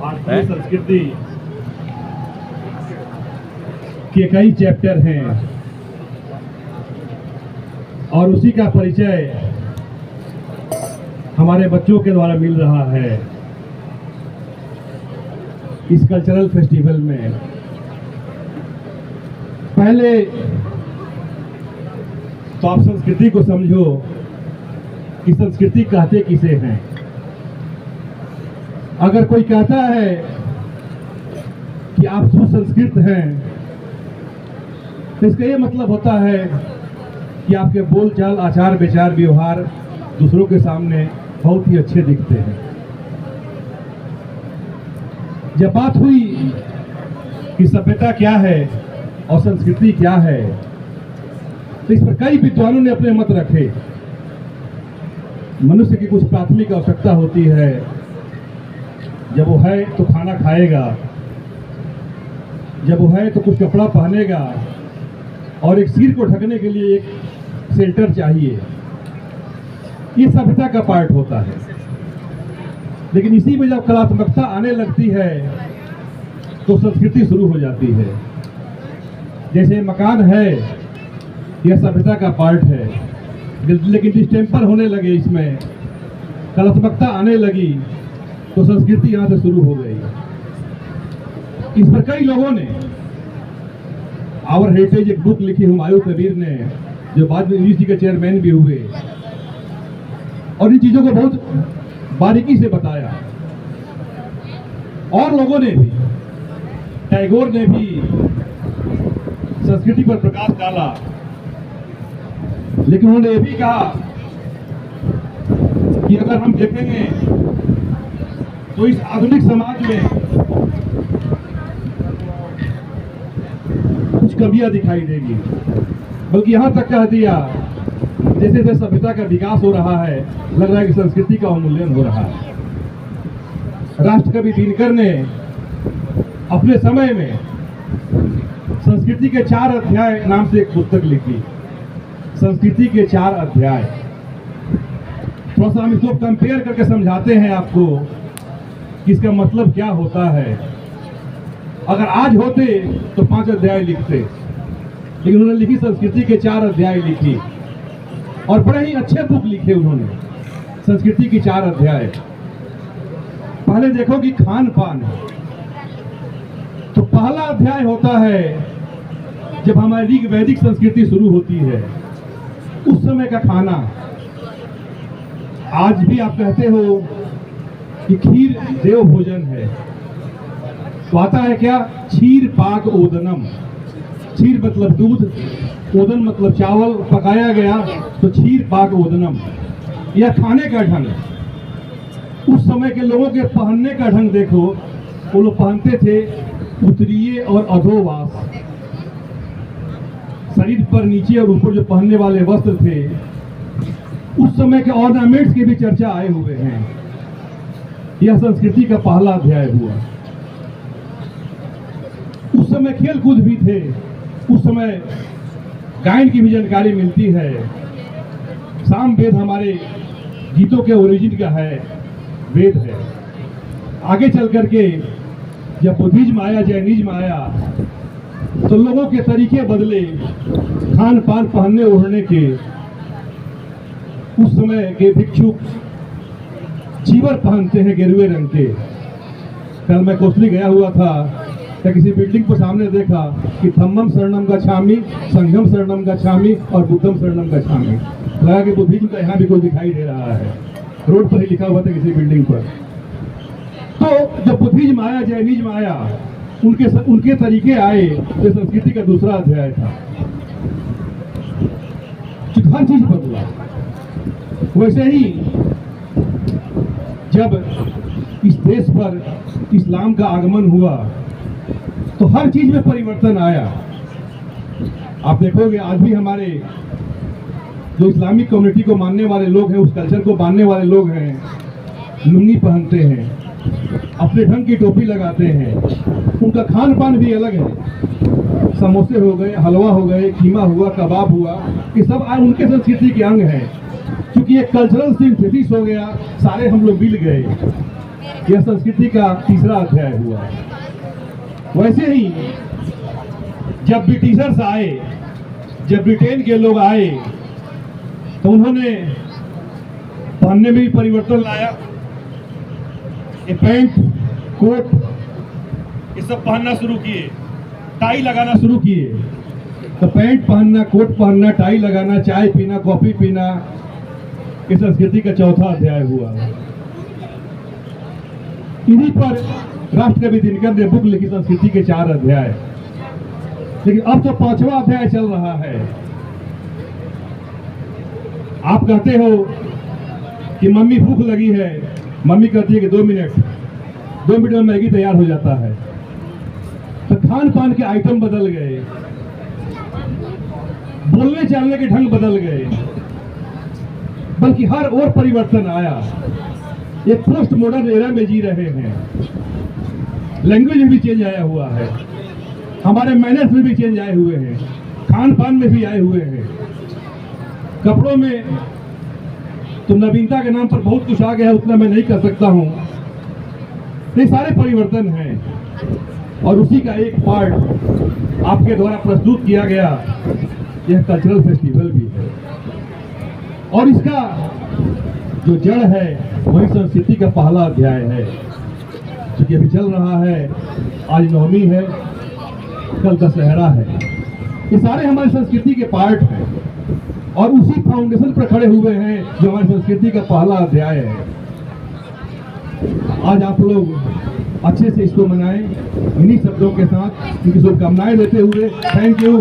भारतीय संस्कृति के कई चैप्टर हैं और उसी का परिचय हमारे बच्चों के द्वारा मिल रहा है इस कल्चरल फेस्टिवल में। पहले तो आप संस्कृति को समझो कि संस्कृति कहते किसे हैं। अगर कोई कहता है कि आप सुसंस्कृत हैं तो इसका ये मतलब होता है कि आपके बोलचाल, आचार विचार, व्यवहार दूसरों के सामने बहुत ही अच्छे दिखते हैं। जब बात हुई कि सभ्यता क्या है और संस्कृति क्या है तो इस पर कई विद्वानों ने अपने मत रखे। मनुष्य की कुछ प्राथमिक आवश्यकता होती है, जब वो है तो खाना खाएगा, जब वो है तो कुछ कपड़ा पहनेगा और एक सिर को ढकने के लिए एक शेल्टर चाहिए। ये सभ्यता का पार्ट होता है। लेकिन इसी में जब कलात्मकता आने लगती है तो संस्कृति शुरू हो जाती है। जैसे मकान है, यह सभ्यता का पार्ट है, लेकिन डिस्टेम्पर होने लगे, इसमें कलात्मकता आने लगी तो संस्कृति यहाँ से शुरू हो गई। इस पर कई लोगों ने आवर हेरिटेज एक बुक लिखी हुमायूं कबीर ने, जो बाद में यूनिवर्सिटी के चेयरमैन भी हुए, और इन चीजों को बहुत बारीकी से बताया। और लोगों ने भी, टैगोर ने भी संस्कृति पर प्रकाश डाला, लेकिन उन्होंने ये भी कहा कि अगर हम देखेंगे तो इस आधुनिक समाज में कुछ कमियां दिखाई देगी। बल्कि यहां तक कह दिया, जैसे जैसे सभ्यता का विकास हो रहा है, लग रहा है कि संस्कृति का अवमूल्यन हो रहा है। राष्ट्रकवि दिनकर ने अपने समय में संस्कृति के 4 अध्याय नाम से एक पुस्तक लिखी। संस्कृति के 4 अध्याय। थोड़ा सा हम इसको कंपेयर करके समझाते हैं आपको कि इसका मतलब क्या होता है। अगर आज होते तो 5 अध्याय लिखते, लेकिन उन्होंने लिखी संस्कृति के 4 अध्याय लिखी और बड़े ही अच्छे बुक लिखे उन्होंने, संस्कृति की 4 अध्याय। पहले देखो कि खान पान, तो पहला अध्याय होता है जब हमारी ऋग वैदिक संस्कृति शुरू होती है, उस समय का खाना। आज भी आप कहते हो कि खीर देव भोजन है, तो आता है क्या? क्षीर पाक ओदनम। क्षीर मतलब दूध, ओदन मतलब चावल पकाया गया, तो क्षीर पाक ओदनम। यह खाने का ढंग। उस समय के लोगों के पहनने का ढंग देखो, वो लोग पहनते थे उत्तरीय और अधोवास। शरीर पर नीचे और ऊपर जो पहनने वाले वस्त्र थे, उस समय के ऑर्नामेंट्स की भी चर्चा आए हुए हैं। यह संस्कृति का पहला अध्याय हुआ। उस समय खेल कूद भी थे, उस समय गायन की भी जानकारी मिलती है। साम वेद हमारे गीतों के ओरिजिन का है, वेद है। आगे चल करके जब बुद्धिज्म आया, जैनिज्म आया, तो लोगों के तरीके बदले, खान पान, पहनने ओढ़ने के। उस समय के भिक्षुक चीवर पहनते हैं गेरुए रंग के। कल मैं कोसली गया हुआ था, तो किसी बिल्डिंग पर सामने देखा कि थम्मम शरणम गच्छामि, संघम शरणम गच्छामि और बुद्धम शरणम गच्छामि। लगा कि बुद्धिज्म का यहाँ भी कोई दिखाई दे रहा है। रोड पर ही लिखा हुआ था किसी बिल्डिंग पर। तो जब बुद्धिज्म आया, जैनिज्म आया, उनके तरीके आए, तो संस्कृति का दूसरा अध्याय था। हर चीज बदला। वैसे ही जब इस देश पर इस्लाम का आगमन हुआ तो हर चीज में परिवर्तन आया। आप देखोगे आज भी हमारे जो इस्लामिक कम्युनिटी को मानने वाले लोग हैं, उस कल्चर को मानने वाले लोग हैं, लुंगी पहनते हैं, अपने ढंग की टोपी लगाते हैं। उनका खान पान भी अलग है। समोसे हो गए, हलवा हो गए, कीमा हुआ, कबाब हुआ, ये सब उनके संस्कृति के अंग हैं। क्योंकि ये कल्चरल सिंथेसिस हो गया, सारे हम लोग मिल गए। यह संस्कृति का तीसरा अध्याय हुआ। वैसे ही जब ब्रिटिशर्स आए, जब ब्रिटेन के लोग आए, तो उन्होंने पहनने में भी परिवर्तन लाया। ये पैंट, कोट, ये सब पहनना शुरू किए, टाई लगाना शुरू किए। तो पैंट पहनना, कोट पहनना, टाई लगाना, चाय पीना, कॉफी पीना, इस संस्कृति का चौथा अध्याय हुआ। इन्हीं पर राष्ट्रकवि दिनकर ने बुक लिखी, संस्कृति के 4 अध्याय। लेकिन अब तो 5वां अध्याय चल रहा है। आप कहते हो कि मम्मी भूख लगी है, मम्मी कहती है कि 2 मिनट में मैगी तैयार हो जाता है। तो खान पान के आइटम बदल गए, बोलने चालने के ढंग बदल गए, बल्कि हर ओर परिवर्तन आया। एक पोस्ट मॉडर्न एरा में जी रहे हैं। लैंग्वेज में भी चेंज आया हुआ है, हमारे मैनर्स में भी चेंज आए हुए हैं, खान पान में भी आए हुए हैं, कपड़ों में तो नवीनता के नाम पर बहुत कुछ आ गया है, उतना मैं नहीं कर सकता हूं। ये सारे परिवर्तन हैं और उसी का एक पार्ट आपके द्वारा प्रस्तुत किया गया यह कल्चरल फेस्टिवल भी है। और इसका जो जड़ है वही संस्कृति का पहला अध्याय है, जो अभी चल रहा है। आज नवमी है, कल दशहरा है। ये सारे हमारी संस्कृति के पार्ट हैं और उसी फाउंडेशन पर खड़े हुए हैं जो हमारी संस्कृति का पहला अध्याय है। आज आप लोग अच्छे से इसको मनाएं। इन्हीं शब्दों के साथ इनकी शुभकामनाएं देते हुए थैंक यू।